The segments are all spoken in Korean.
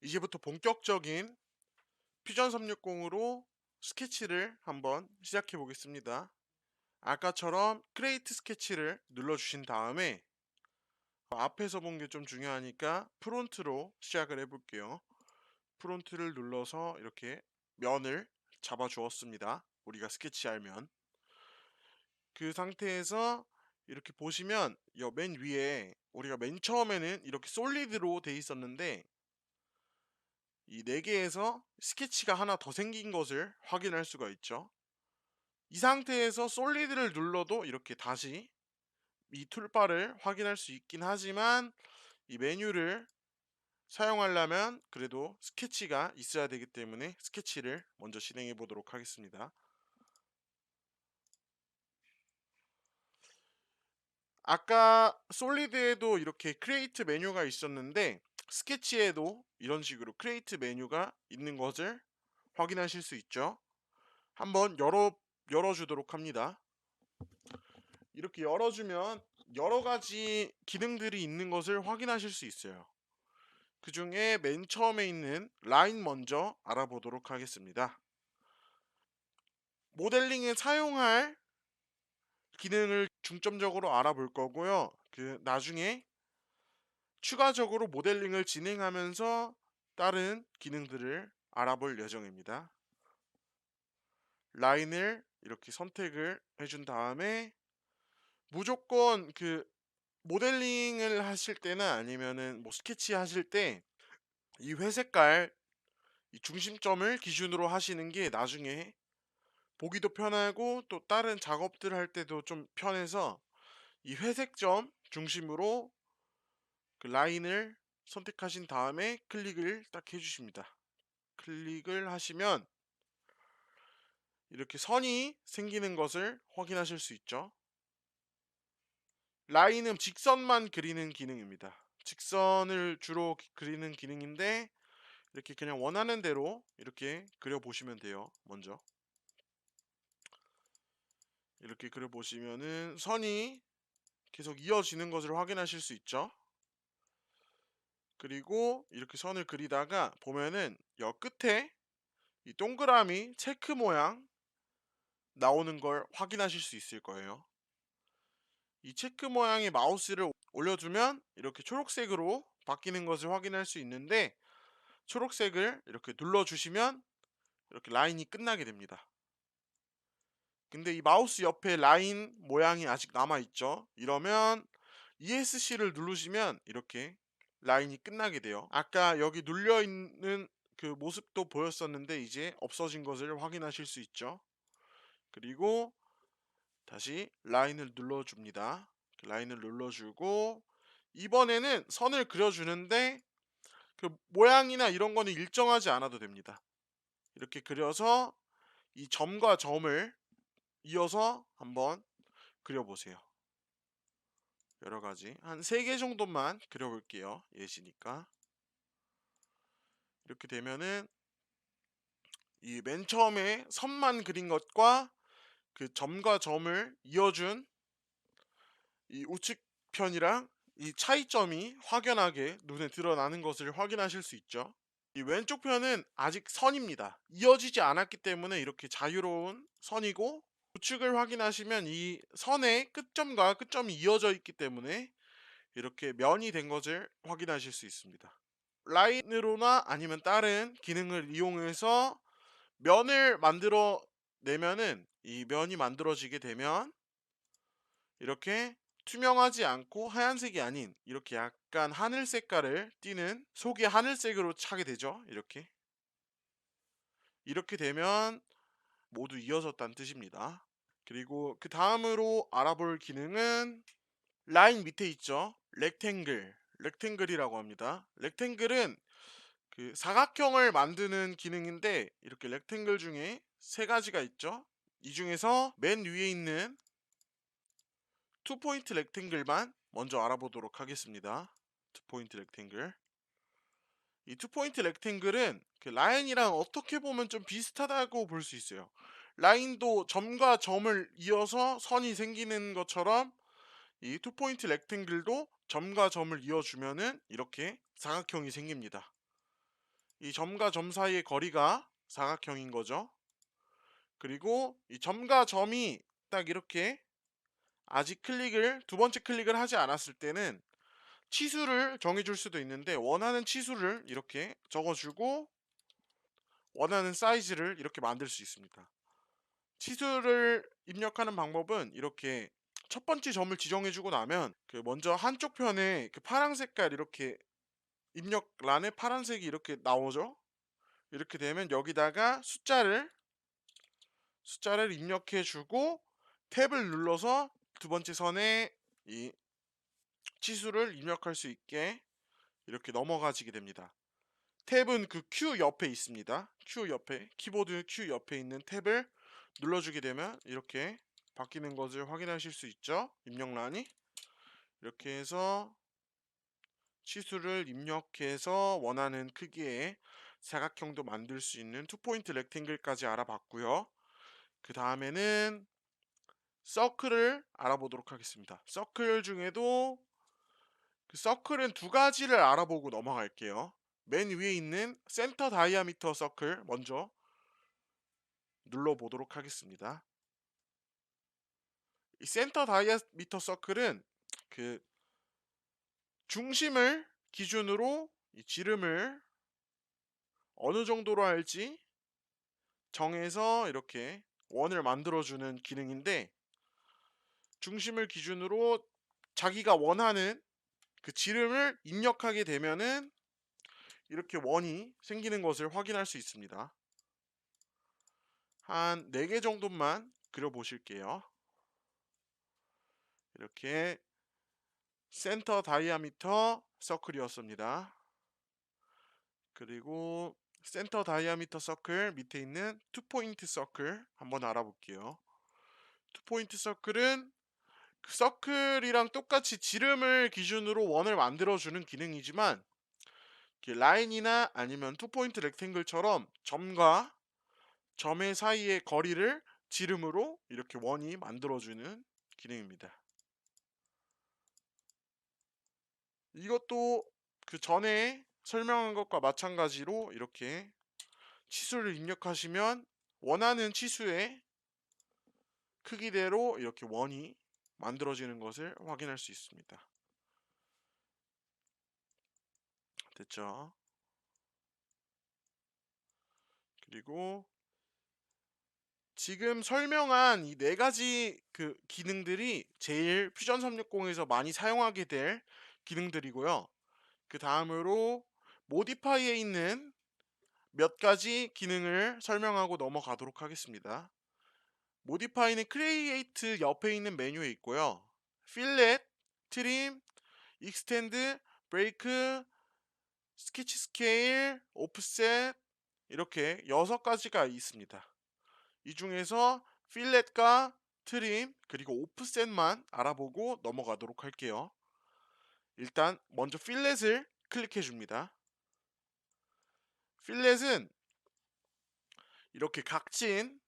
이제부터 본격적인 퓨전 360으로 스케치를 한번 시작해 보겠습니다. 아까처럼 크리에이트 스케치를 눌러주신 다음에 앞에서 본 게 좀 중요하니까 프론트로 시작을 해 볼게요. 프론트를 눌러서 이렇게 면을 잡아 주었습니다. 우리가 스케치할 면. 그 상태에서 이렇게 보시면 맨 위에 우리가 맨 처음에는 이렇게 솔리드로 돼 있었는데 이 4개에서 스케치가 하나 더 생긴 것을 확인할 수가 있죠. 이 상태에서 솔리드를 눌러도 이렇게 다시 이 툴바를 확인할 수 있긴 하지만 이 메뉴를 사용하려면 그래도 스케치가 있어야 되기 때문에 스케치를 먼저 진행해 보도록 하겠습니다. 아까 솔리드에도 이렇게 크리에이트 메뉴가 있었는데 스케치에도 이런 식으로 크리에이트 메뉴가 있는 것을 확인하실 수 있죠. 한번 열어주도록 합니다. 이렇게 열어주면 여러 가지 기능들이 있는 것을 확인하실 수 있어요. 그 중에 맨 처음에 있는 라인 먼저 알아보도록 하겠습니다. 모델링에 사용할 기능을 중점적으로 알아볼 거고요. 나중에 추가적으로 모델링을 진행하면서 다른 기능들을 알아볼 예정입니다. 라인을 이렇게 선택을 해준 다음에 무조건 모델링을 하실 때나 아니면은 뭐 스케치 하실 때 이 회색깔 이 중심점을 기준으로 하시는 게 나중에 보기도 편하고 또 다른 작업들 할 때도 좀 편해서 이 회색점 중심으로 그 라인을 선택하신 다음에 클릭을 딱 해주십니다. 클릭을 하시면 이렇게 선이 생기는 것을 확인하실 수 있죠. 라인은 직선만 그리는 기능입니다. 직선을 주로 그리는 기능인데 이렇게 그냥 원하는 대로 이렇게 그려보시면 돼요. 먼저 이렇게 그려보시면은 선이 계속 이어지는 것을 확인하실 수 있죠. 그리고 이렇게 선을 그리다가 보면은 여 끝에 이 동그라미 체크 모양 나오는 걸 확인하실 수 있을 거예요. 이 체크 모양의 마우스를 올려주면 이렇게 초록색으로 바뀌는 것을 확인할 수 있는데 초록색을 이렇게 눌러주시면 이렇게 라인이 끝나게 됩니다. 근데 이 마우스 옆에 라인 모양이 아직 남아있죠. 이러면 ESC를 누르시면 이렇게 라인이 끝나게 돼요. 아까 여기 눌려있는 그 모습도 보였었는데 이제 없어진 것을 확인하실 수 있죠. 그리고 다시 라인을 눌러줍니다. 라인을 눌러주고 이번에는 선을 그려주는데 그 모양이나 이런 거는 일정하지 않아도 됩니다. 이렇게 그려서 이 점과 점을 이어서 한번 그려보세요. 여러 가지 한 3개 정도만 그려볼게요. 예시니까. 이렇게 되면은 이 맨 처음에 선만 그린 것과 그 점과 점을 이어준 이 우측편이랑 이 차이점이 확연하게 눈에 드러나는 것을 확인하실 수 있죠. 이 왼쪽 편은 아직 선입니다. 이어지지 않았기 때문에 이렇게 자유로운 선이고 우측을 확인하시면 이 선의 끝점과 끝점이 이어져 있기 때문에 이렇게 면이 된 것을 확인하실 수 있습니다. 라인으로나 아니면 다른 기능을 이용해서 면을 만들어 내면은 이 면이 만들어지게 되면 이렇게 투명하지 않고 하얀색이 아닌 이렇게 약간 하늘 색깔을 띠는 속이 하늘색으로 차게 되죠. 이렇게 되면 모두 이어졌다는 뜻입니다. 그리고 그 다음으로 알아볼 기능은 라인 밑에 있죠. 렉탱글이라고 합니다. 렉탱글은 그 사각형을 만드는 기능인데 이렇게 렉탱글 중에 3가지가 있죠. 이 중에서 맨 위에 있는 투포인트 렉탱글만 먼저 알아보도록 하겠습니다. 투포인트 렉탱글. 이 투포인트 렉탱글은 그 라인이랑 어떻게 보면 좀 비슷하다고 볼 수 있어요. 라인도 점과 점을 이어서 선이 생기는 것처럼 이 투포인트 렉탱글도 점과 점을 이어주면은 이렇게 사각형이 생깁니다. 이 점과 점 사이의 거리가 사각형인 거죠. 그리고 이 점과 점이 딱 이렇게 아직 두 번째 클릭을 하지 않았을 때는 치수를 정해줄 수도 있는데, 원하는 치수를 이렇게 적어주고 원하는 사이즈를 이렇게 만들 수 있습니다. 치수를 입력하는 방법은 이렇게 첫 번째 점을 지정해주고 나면 먼저 한쪽 편에 파란 색깔 이렇게 입력란에 파란색이 이렇게 나오죠. 이렇게 되면 여기다가 숫자를 입력해주고 탭을 눌러서 두 번째 선에 이 치수를 입력할 수 있게 이렇게 넘어가지게 됩니다. 탭은 그 Q 옆에 있습니다. 키보드 Q 옆에 있는 탭을 눌러주게 되면 이렇게 바뀌는 것을 확인하실 수 있죠. 입력란이 이렇게 해서 치수를 입력해서 원하는 크기의 사각형도 만들 수 있는 투포인트 렉탱글까지 알아봤고요. 그 다음에는 서클을 알아보도록 하겠습니다. 서클 중에도 서클은 두 가지를 알아보고 넘어갈게요. 맨 위에 있는 센터 다이아미터 서클 먼저 눌러보도록 하겠습니다. 이 센터 다이아미터 서클은 중심을 기준으로 이 지름을 어느 정도로 할지 정해서 이렇게 원을 만들어주는 기능인데, 중심을 기준으로 자기가 원하는 지름을 입력하게 되면은 이렇게 원이 생기는 것을 확인할 수 있습니다. 한 4개 정도만 그려 보실게요. 이렇게 센터 다이아미터 서클이었습니다. 그리고 센터 다이아미터 서클 밑에 있는 투포인트 서클 한번 알아볼게요. 투포인트 서클은 서클이랑 똑같이 지름을 기준으로 원을 만들어주는 기능이지만, 라인이나 아니면 투포인트 렉탱글처럼 점과 점의 사이의 거리를 지름으로 이렇게 원이 만들어주는 기능입니다. 이것도 그 전에 설명한 것과 마찬가지로 이렇게 치수를 입력하시면 원하는 치수의 크기대로 이렇게 원이 만들어지는 것을 확인할 수 있습니다. 됐죠? 그리고 지금 설명한 이 4가지 기능들이 제일 퓨전 360에서 많이 사용하게 될 기능들이고요. 그 다음으로 모디파이에 있는 몇 가지 기능을 설명하고 넘어가도록 하겠습니다. 모디파이는 크리에이트 옆에 있는 메뉴에 있고요. 필렛, 트림, 익스텐드, 브레이크, 스케치 스케일, 오프셋 이렇게 6가지가 있습니다. 이 중에서 필렛과 트림 그리고 오프셋만 알아보고 넘어가도록 할게요. 일단 먼저 필렛을 클릭해 줍니다. 필렛은 이렇게 각진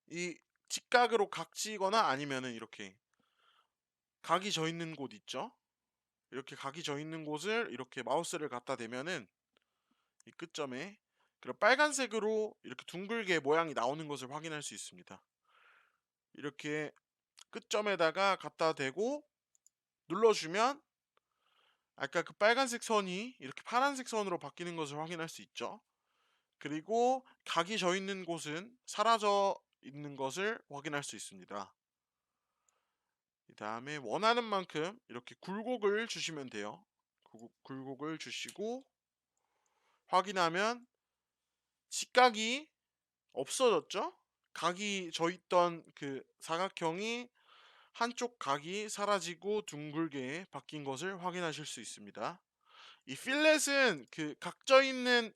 이 직각으로 각지거나 아니면은 이렇게 각이 져 있는 곳 있죠. 이렇게 각이 져 있는 곳을 이렇게 마우스를 갖다 대면은 이 끝점에 그런 빨간색으로 이렇게 둥글게 모양이 나오는 것을 확인할 수 있습니다. 이렇게 끝점에다가 갖다 대고 눌러주면 아까 그 빨간색 선이 이렇게 파란색 선으로 바뀌는 것을 확인할 수 있죠. 그리고 각이 져 있는 곳은 사라져 있는 것을 확인할 수 있습니다. 그 다음에 원하는 만큼 이렇게 굴곡을 주시면 돼요. 굴곡을 주시고 확인하면 직각이 없어졌죠? 각이 져 있던 사각형이 한쪽 각이 사라지고 둥글게 바뀐 것을 확인하실 수 있습니다. 이 필렛은 각져 있는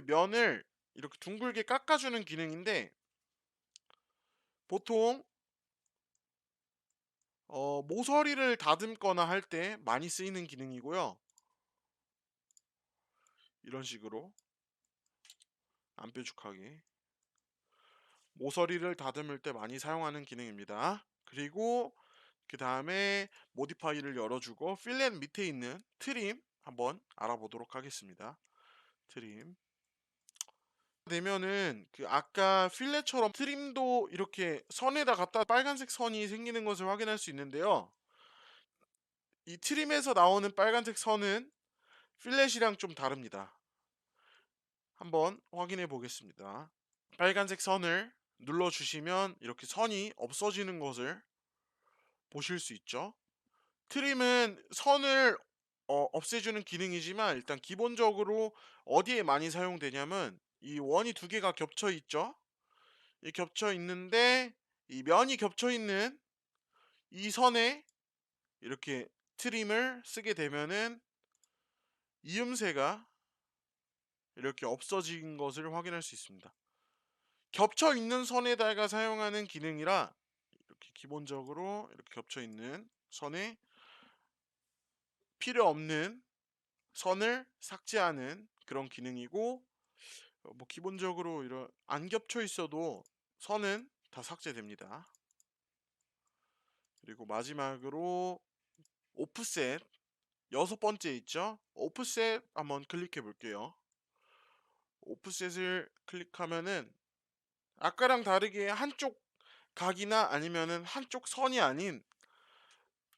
면을 이렇게 둥글게 깎아주는 기능인데, 보통 모서리를 다듬거나 할 때 많이 쓰이는 기능이고요. 이런 식으로 안 뾰족하게 모서리를 다듬을 때 많이 사용하는 기능입니다. 그리고 그 다음에 모디파이를 열어주고 필렛 밑에 있는 트림 한번 알아보도록 하겠습니다. 트림. 되면은 그 아까 필렛처럼 트림도 이렇게 선에다 갖다 빨간색 선이 생기는 것을 확인할 수 있는데요. 이 트림에서 나오는 빨간색 선은 필렛이랑 좀 다릅니다. 한번 확인해 보겠습니다. 빨간색 선을 눌러주시면 이렇게 선이 없어지는 것을 보실 수 있죠. 트림은 선을 없애주는 기능이지만 일단 기본적으로 어디에 많이 사용되냐면 이 원이 두 개가 겹쳐 있죠. 이 겹쳐 있는데 이 면이 겹쳐 있는 이 선에 이렇게 트림을 쓰게 되면은 이음새가 이렇게 없어진 것을 확인할 수 있습니다. 겹쳐 있는 선에다가 사용하는 기능이라 이렇게 기본적으로 이렇게 겹쳐 있는 선에 필요 없는 선을 삭제하는 그런 기능이고 뭐 기본적으로 이런 안 겹쳐 있어도 선은 다 삭제됩니다. 그리고 마지막으로 오프셋 여섯 번째 있죠? 오프셋 한번 클릭해 볼게요. 오프셋을 클릭하면은 아까랑 다르게 한쪽 각이나 아니면은 한쪽 선이 아닌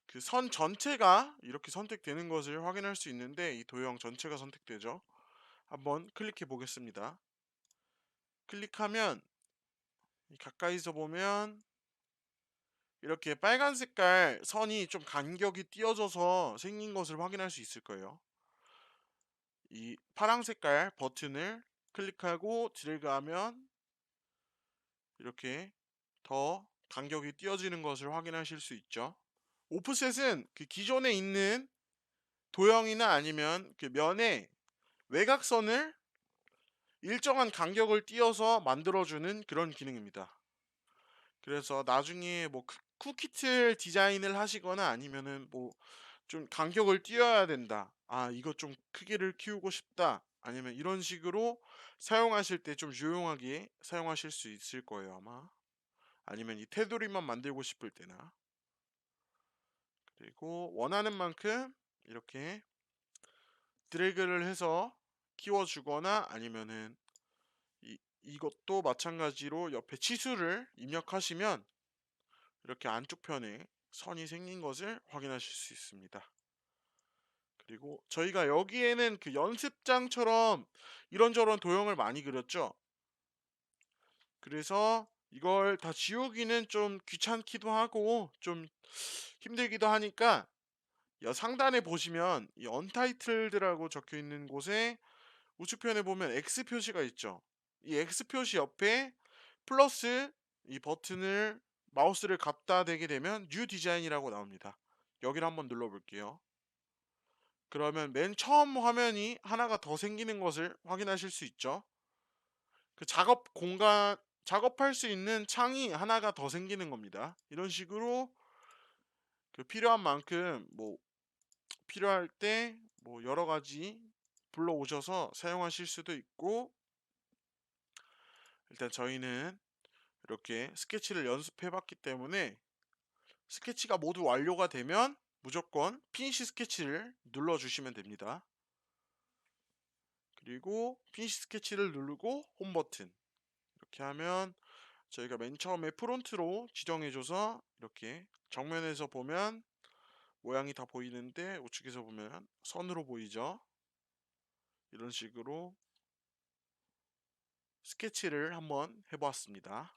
그 선 전체가 이렇게 선택되는 것을 확인할 수 있는데 이 도형 전체가 선택되죠. 한번 클릭해 보겠습니다. 클릭하면 가까이서 보면 이렇게 빨간 색깔 선이 좀 간격이 띄어져서 생긴 것을 확인할 수 있을 거예요. 이 파란 색깔 버튼을 클릭하고 드래그하면 이렇게 더 간격이 띄어지는 것을 확인하실 수 있죠. 오프셋은 그 기존에 있는 도형이나 아니면 그 면의 외곽선을 일정한 간격을 띄어서 만들어주는 그런 기능입니다. 그래서 나중에 뭐 쿠키틀 디자인을 하시거나 아니면은 뭐 좀 간격을 띄어야 된다. 아, 이거 좀 크기를 키우고 싶다. 아니면 이런 식으로 사용하실 때 좀 유용하게 사용하실 수 있을 거예요, 아마. 아니면 이 테두리만 만들고 싶을 때나. 그리고 원하는 만큼 이렇게 드래그를 해서 키워주거나 아니면은 이것도 마찬가지로 옆에 치수를 입력하시면 이렇게 안쪽 편에 선이 생긴 것을 확인하실 수 있습니다. 그리고 저희가 여기에는 그 연습장처럼 이런저런 도형을 많이 그렸죠. 그래서 이걸 다 지우기는 좀 귀찮기도 하고 좀 힘들기도 하니까 상단에 보시면 이 언타이틀드라고 적혀 있는 곳에 우측편에 보면 X 표시가 있죠. 이 X 표시 옆에 플러스 이 버튼을 마우스를 갖다 대게 되면 뉴 디자인이라고 나옵니다. 여기를 한번 눌러 볼게요. 그러면 맨 처음 화면이 하나가 더 생기는 것을 확인하실 수 있죠. 그 작업 공간, 작업할 수 있는 창이 하나가 더 생기는 겁니다. 이런 식으로 그 필요한 만큼 뭐 필요할 때 뭐 여러 가지 불러오셔서 사용하실 수도 있고, 일단 저희는 이렇게 스케치를 연습해 봤기 때문에 스케치가 모두 완료가 되면 무조건 피니시 스케치를 눌러 주시면 됩니다. 그리고 피니시 스케치를 누르고 홈 버튼 이렇게 하면 저희가 맨 처음에 프론트로 지정해줘서 이렇게 정면에서 보면 모양이 다 보이는데 우측에서 보면 선으로 보이죠. 이런 식으로 스케치를 한번 해보았습니다.